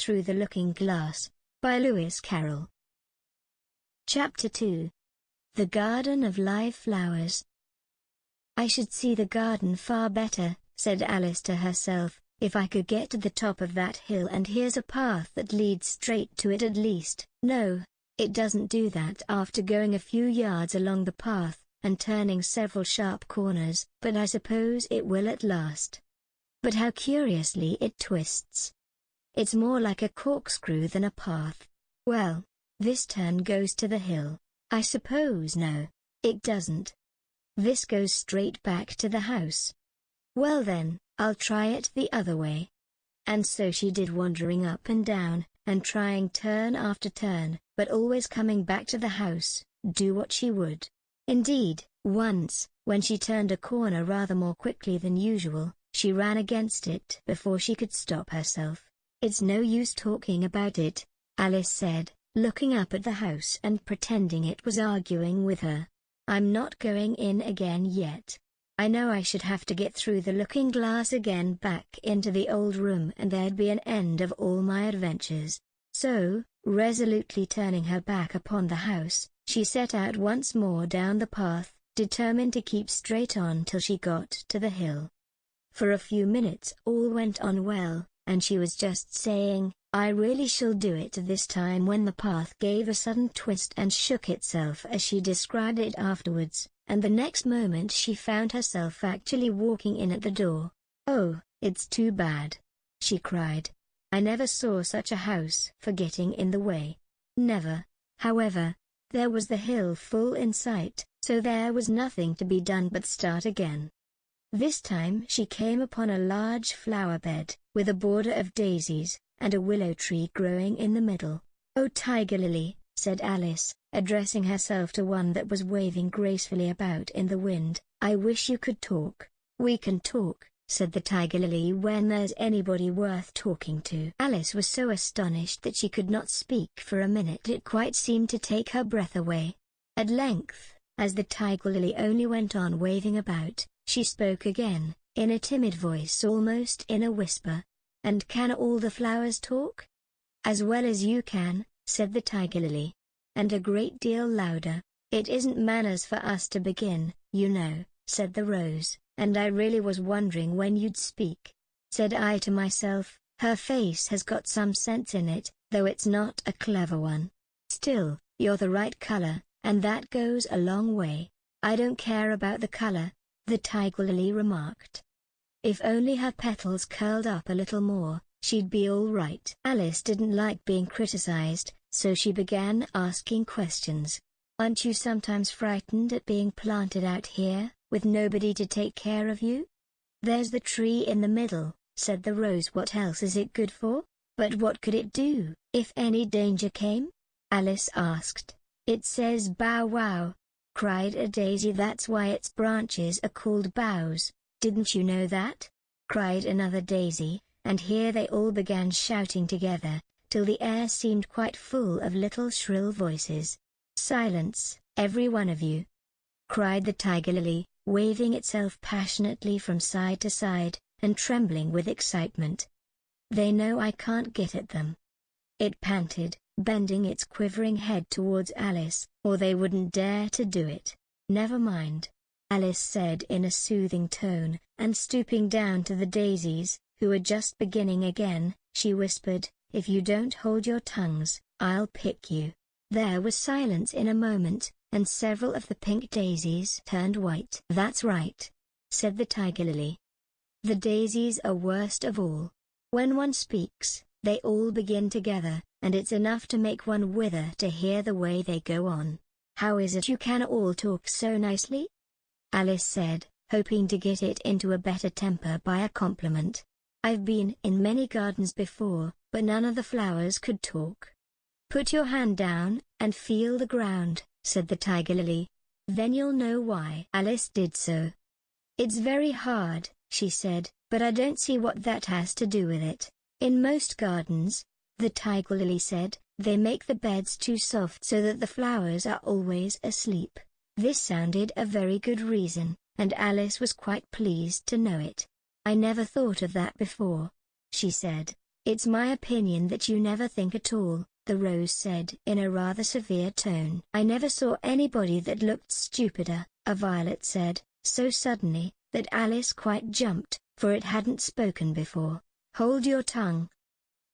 Through the Looking-Glass, by Lewis Carroll. Chapter 2. The Garden of Live Flowers. I should see the garden far better, said Alice to herself, if I could get to the top of that hill, and here's a path that leads straight to it at least. No, it doesn't do that after going a few yards along the path, and turning several sharp corners, but I suppose it will at last. But how curiously it twists. It's more like a corkscrew than a path. Well, this turn goes to the hill. I suppose no, it doesn't. This goes straight back to the house. Well then, I'll try it the other way. And so she did, wandering up and down, and trying turn after turn, but always coming back to the house, do what she would. Indeed, once, when she turned a corner rather more quickly than usual, she ran against it before she could stop herself. It's no use talking about it, Alice said, looking up at the house and pretending it was arguing with her. I'm not going in again yet. I know I should have to get through the looking-glass again back into the old room, and there'd be an end of all my adventures. So, resolutely turning her back upon the house, she set out once more down the path, determined to keep straight on till she got to the hill. For a few minutes all went on well, and she was just saying, I really shall do it this time, when the path gave a sudden twist and shook itself as she described it afterwards, and the next moment she found herself actually walking in at the door. Oh, it's too bad, she cried. I never saw such a house for getting in the way. Never. However, there was the hill full in sight, so there was nothing to be done but start again. This time she came upon a large flower bed, with a border of daisies, and a willow tree growing in the middle. Oh, Tiger Lily, said Alice, addressing herself to one that was waving gracefully about in the wind, I wish you could talk. We can talk, said the Tiger Lily, when there's anybody worth talking to. Alice was so astonished that she could not speak for a minute. It quite seemed to take her breath away. At length, as the Tiger Lily only went on waving about, she spoke again, in a timid voice, almost in a whisper. And can all the flowers talk? As well as you can, said the Tiger Lily. And a great deal louder. It isn't manners for us to begin, you know, said the Rose, and I really was wondering when you'd speak. Said I to myself, her face has got some sense in it, though it's not a clever one. Still, you're the right color, and that goes a long way. I don't care about the color, the Tiger Lily remarked. If only her petals curled up a little more, she'd be all right. Alice didn't like being criticized, so she began asking questions. Aren't you sometimes frightened at being planted out here, with nobody to take care of you? There's the tree in the middle, said the Rose. What else is it good for? But what could it do, if any danger came? Alice asked. It says bow wow, cried a daisy. That's why its branches are called boughs. Didn't you know that? Cried another daisy, and here they all began shouting together, till the air seemed quite full of little shrill voices. Silence, every one of you! Cried the Tiger Lily, waving itself passionately from side to side, and trembling with excitement. They know I can't get at them. It panted, bending its quivering head towards Alice, or they wouldn't dare to do it. Never mind, Alice said in a soothing tone, and stooping down to the daisies, who were just beginning again, she whispered, if you don't hold your tongues, I'll pick you. There was silence in a moment, and several of the pink daisies turned white. That's right, said the Tiger Lily. The daisies are worst of all. When one speaks, they all begin together, and it's enough to make one wither to hear the way they go on. How is it you can all talk so nicely? Alice said, hoping to get it into a better temper by a compliment. I've been in many gardens before, but none of the flowers could talk. Put your hand down, and feel the ground, said the Tiger Lily. Then you'll know why. Alice did so. It's very hard, she said, but I don't see what that has to do with it. In most gardens, the Tiger Lily said, they make the beds too soft so that the flowers are always asleep. This sounded a very good reason, and Alice was quite pleased to know it. I never thought of that before, she said. "It's my opinion that you never think at all," the rose said in a rather severe tone. "I never saw anybody that looked stupider," a violet said, so suddenly, that Alice quite jumped, for it hadn't spoken before. "Hold your tongue!"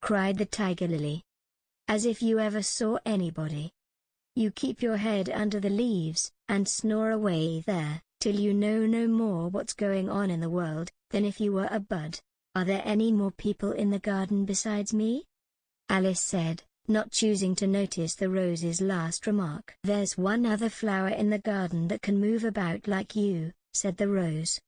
cried the tiger lily. "As if you ever saw anybody. You keep your head under the leaves, and snore away there, till you know no more what's going on in the world, than if you were a bud. Are there any more people in the garden besides me?" Alice said, not choosing to notice the rose's last remark. "There's one other flower in the garden that can move about like you," said the rose.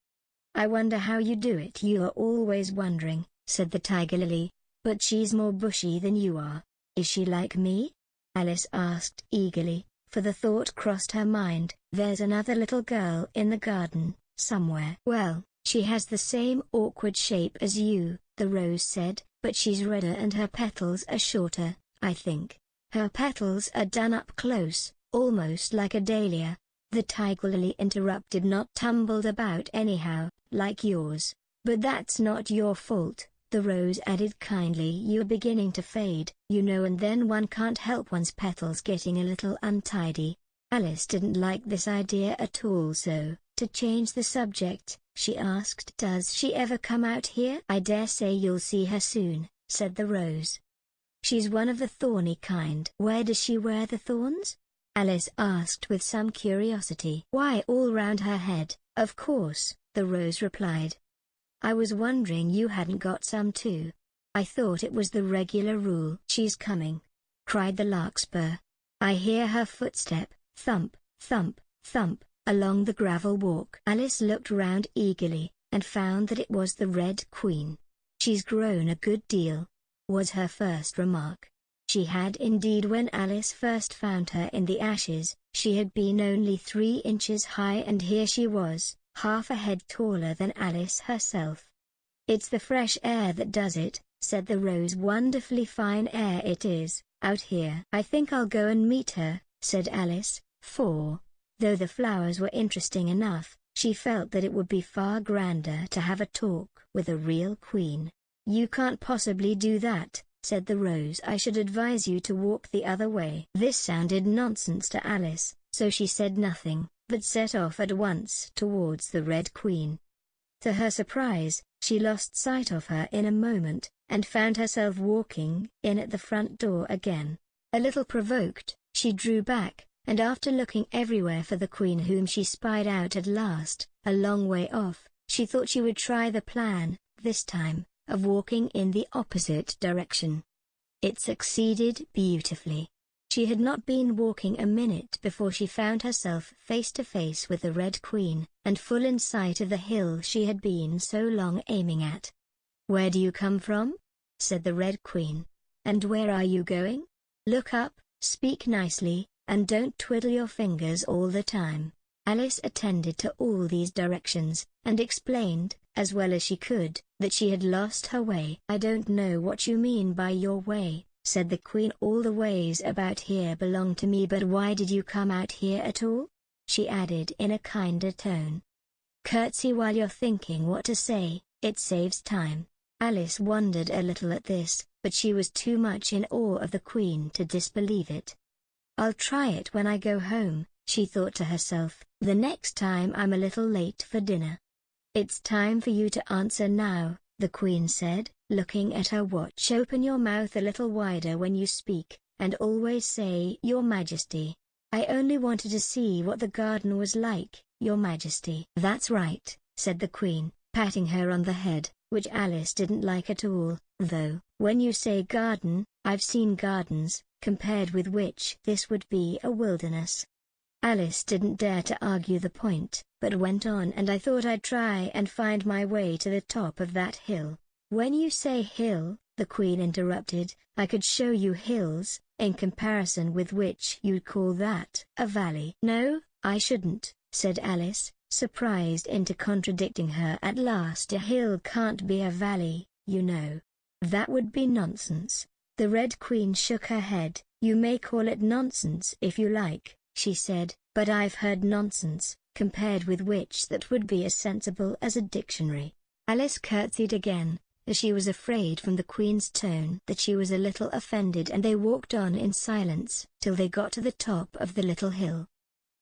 "I wonder how you do it." "You are always wondering," said the tiger lily, "but she's more bushy than you are." "Is she like me?" Alice asked eagerly, for the thought crossed her mind, "There's another little girl in the garden, somewhere." "Well, she has the same awkward shape as you," the rose said, "but she's redder and her petals are shorter, I think. Her petals are done up close, almost like a dahlia." The tiger lily interrupted. "Not tumbled about anyhow, like yours. But that's not your fault," the rose added kindly. "You're beginning to fade, you know, and then one can't help one's petals getting a little untidy." Alice didn't like this idea at all, so, to change the subject, she asked, "Does she ever come out here?" "I dare say you'll see her soon," said the rose. "She's one of the thorny kind." "Where does she wear the thorns?" Alice asked with some curiosity. "Why, all round her head, of course," the rose replied. "I was wondering you hadn't got some too. I thought it was the regular rule." "She's coming!" cried the larkspur. "I hear her footstep, thump, thump, thump, along the gravel walk." Alice looked round eagerly, and found that it was the Red Queen. "She's grown a good deal," was her first remark. She had indeed. When Alice first found her in the ashes, she had been only 3 inches high, and here she was, half a head taller than Alice herself. "It's the fresh air that does it," said the rose. "Wonderfully fine air it is, out here." "I think I'll go and meet her," said Alice, for, though the flowers were interesting enough, she felt that it would be far grander to have a talk with a real queen. "You can't possibly do that," said the rose. "I should advise you to walk the other way." This sounded nonsense to Alice, so she said nothing, but set off at once towards the Red Queen. To her surprise, she lost sight of her in a moment, and found herself walking in at the front door again. A little provoked, she drew back, and after looking everywhere for the Queen, whom she spied out at last, a long way off, she thought she would try the plan, this time, of walking in the opposite direction. It succeeded beautifully. She had not been walking a minute before she found herself face to face with the Red Queen, and full in sight of the hill she had been so long aiming at. "Where do you come from?" said the Red Queen. "And where are you going? Look up, speak nicely, and don't twiddle your fingers all the time." Alice attended to all these directions, and explained, as well as she could, that she had lost her way. "I don't know what you mean by your way," said the Queen. "All the ways about here belong to me." "But why did you come out here at all?" she added in a kinder tone. "Curtsy while you're thinking what to say, it saves time." Alice wondered a little at this, but she was too much in awe of the Queen to disbelieve it. "I'll try it when I go home," she thought to herself, "the next time I'm a little late for dinner." "It's time for you to answer now," the Queen said, looking at her watch. "Open your mouth a little wider when you speak, and always say 'Your Majesty.'" "I only wanted to see what the garden was like, Your Majesty." "That's right," said the Queen, patting her on the head, which Alice didn't like at all, though, when you say garden, I've seen gardens, compared with which this would be a wilderness. Alice didn't dare to argue the point, but went on. "And I thought I'd try and find my way to the top of that hill." "When you say hill," the Queen interrupted, "I could show you hills, in comparison with which you'd call that a valley." "No, I shouldn't," said Alice, surprised into contradicting her at last. "A hill can't be a valley, you know. That would be nonsense." The Red Queen shook her head. "You may call it nonsense if you like," she said, "but I've heard nonsense, compared with which that would be as sensible as a dictionary." Alice curtsied again, as she was afraid from the Queen's tone that she was a little offended, and they walked on in silence till they got to the top of the little hill.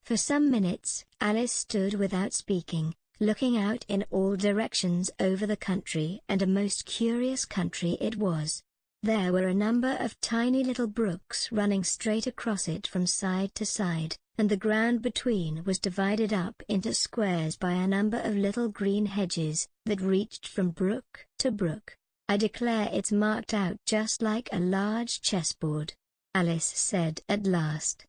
For some minutes, Alice stood without speaking, looking out in all directions over the country, and a most curious country it was. There were a number of tiny little brooks running straight across it from side to side, and the ground between was divided up into squares by a number of little green hedges that reached from brook to brook. "I declare it's marked out just like a large chessboard," Alice said at last.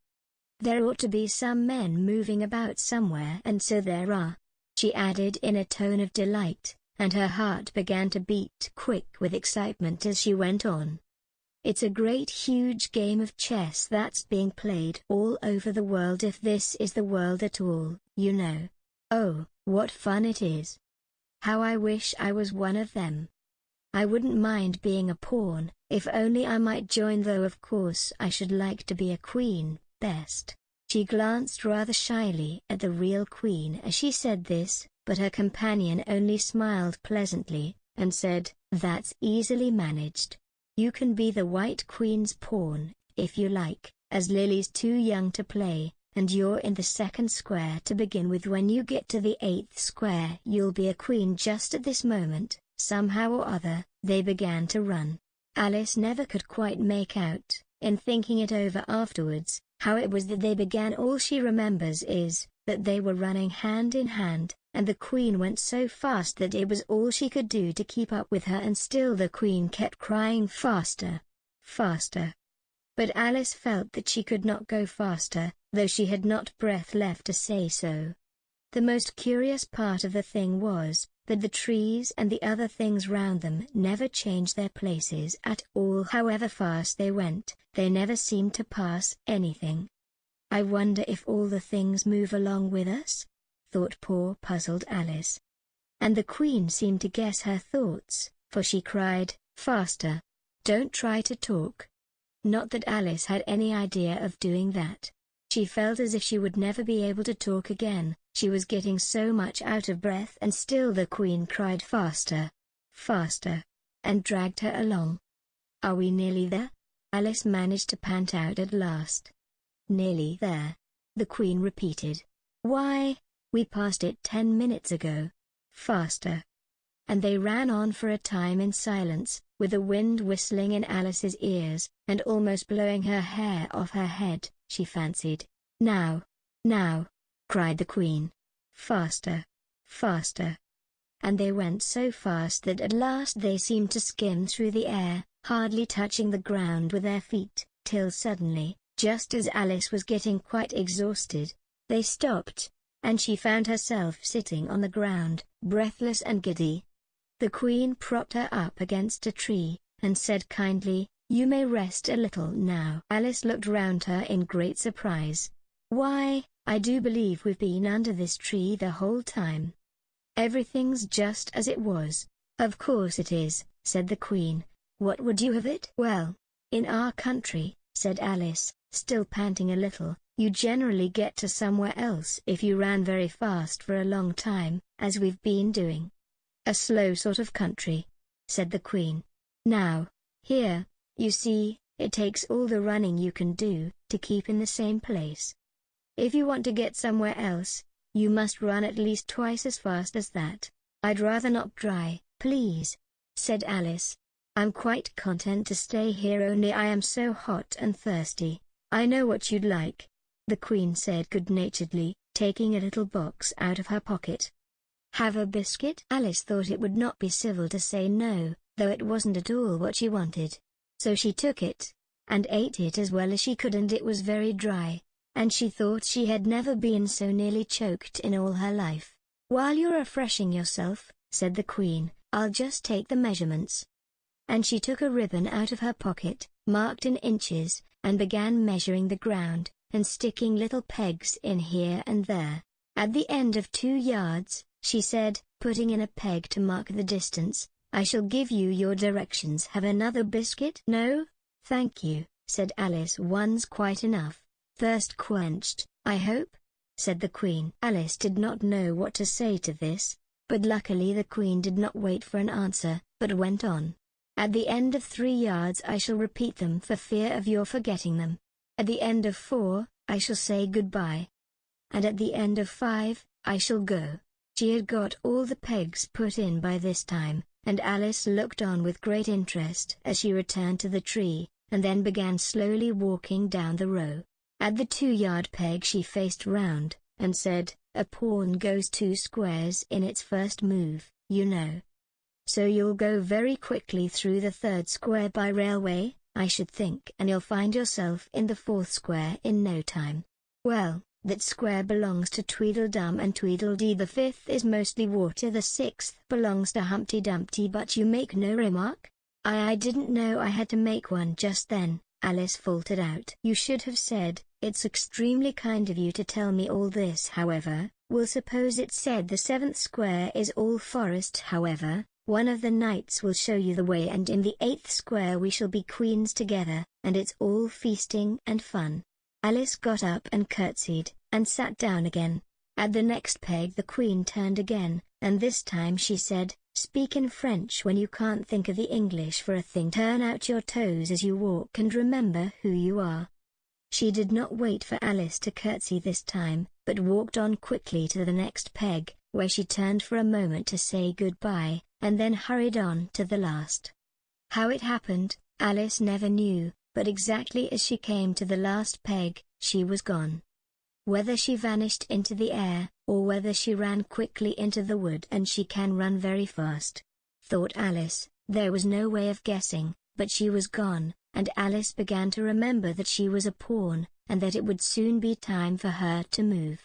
"There ought to be some men moving about somewhere, and so there are," she added in a tone of delight, and her heart began to beat quick with excitement as she went on. "It's a great huge game of chess that's being played all over the world, if this is the world at all, you know. Oh, what fun it is! How I wish I was one of them. I wouldn't mind being a pawn, if only I might join, though of course I should like to be a queen, best." She glanced rather shyly at the real queen as she said this, but her companion only smiled pleasantly, and said, "That's easily managed. You can be the White Queen's pawn, if you like, as Lily's too young to play, and you're in the second square to begin with. When you get to the 8th square you'll be a queen." Just at this moment, somehow or other, they began to run. Alice never could quite make out, in thinking it over afterwards, how it was that they began. All she remembers is that they were running hand in hand, and the Queen went so fast that it was all she could do to keep up with her, and still the Queen kept crying, "Faster! Faster!" But Alice felt that she could not go faster, though she had not breath left to say so. The most curious part of the thing was that the trees and the other things round them never changed their places at all. However fast they went, they never seemed to pass anything. "I wonder if all the things move along with us?" thought poor puzzled Alice. And the Queen seemed to guess her thoughts, for she cried, "Faster! Don't try to talk." Not that Alice had any idea of doing that. She felt as if she would never be able to talk again, she was getting so much out of breath, and still the Queen cried, "Faster! Faster!" and dragged her along. "Are we nearly there?" Alice managed to pant out at last. "Nearly there," the Queen repeated. "Why, we passed it 10 minutes ago. Faster!" And they ran on for a time in silence, with the wind whistling in Alice's ears, and almost blowing her hair off her head, she fancied. "Now! Now!" cried the Queen. "Faster! Faster!" And they went so fast that at last they seemed to skim through the air, hardly touching the ground with their feet, till suddenly, just as Alice was getting quite exhausted, they stopped, and she found herself sitting on the ground, breathless and giddy. The Queen propped her up against a tree, and said kindly, "You may rest a little now." Alice looked round her in great surprise. "Why, I do believe we've been under this tree the whole time. Everything's just as it was." "Of course it is," said the Queen. "What would you have it?" "Well, in our country," said Alice, still panting a little, "you generally get to somewhere else if you ran very fast for a long time, as we've been doing." "A slow sort of country," said the Queen. "Now, here, you see, it takes all the running you can do to keep in the same place. If you want to get somewhere else, you must run at least twice as fast as that." "I'd rather not try, please," said Alice. "I'm quite content to stay here, only I am so hot and thirsty." "I know what you'd like," the Queen said good-naturedly, taking a little box out of her pocket. "Have a biscuit?" Alice thought it would not be civil to say no, though it wasn't at all what she wanted. So she took it, and ate it as well as she could, and it was very dry, and she thought she had never been so nearly choked in all her life. "While you're refreshing yourself," said the Queen, "I'll just take the measurements." And she took a ribbon out of her pocket, marked in inches, and began measuring the ground, and sticking little pegs in here and there. At the end of 2 yards, she said, putting in a peg to mark the distance, "I shall give you your directions. Have another biscuit?" "No, thank you," said Alice. "One's quite enough. Thirst quenched, I hope?" said the Queen. Alice did not know what to say to this, but luckily the Queen did not wait for an answer, but went on. At the end of 3 yards I shall repeat them for fear of your forgetting them. At the end of 4, I shall say goodbye. And at the end of 5, I shall go. She had got all the pegs put in by this time, and Alice looked on with great interest as she returned to the tree, and then began slowly walking down the row. At the 2-yard peg she faced round, and said, "A pawn goes 2 squares in its first move, you know. So you'll go very quickly through the 3rd square by railway, I should think, and you'll find yourself in the 4th square in no time. Well, that square belongs to Tweedledum and Tweedledee, the 5th is mostly water, the 6th belongs to Humpty Dumpty, but you make no remark?" I didn't know I had to make one just then," Alice faltered out. "You should have said, 'It's extremely kind of you to tell me all this, however, we'll suppose it said the 7th square is all forest, however, one of the knights will show you the way, and in the 8th square we shall be queens together, and it's all feasting and fun.'" Alice got up and curtsied, and sat down again. At the next peg the queen turned again, and this time she said, "Speak in French when you can't think of the English for a thing. Turn out your toes as you walk and remember who you are." She did not wait for Alice to curtsy this time, but walked on quickly to the next peg, where she turned for a moment to say goodbye, and then hurried on to the last. How it happened, Alice never knew, but exactly as she came to the last peg, she was gone. Whether she vanished into the air, or whether she ran quickly into the wood, and she can run very fast, thought Alice, there was no way of guessing, but she was gone, and Alice began to remember that she was a pawn, and that it would soon be time for her to move.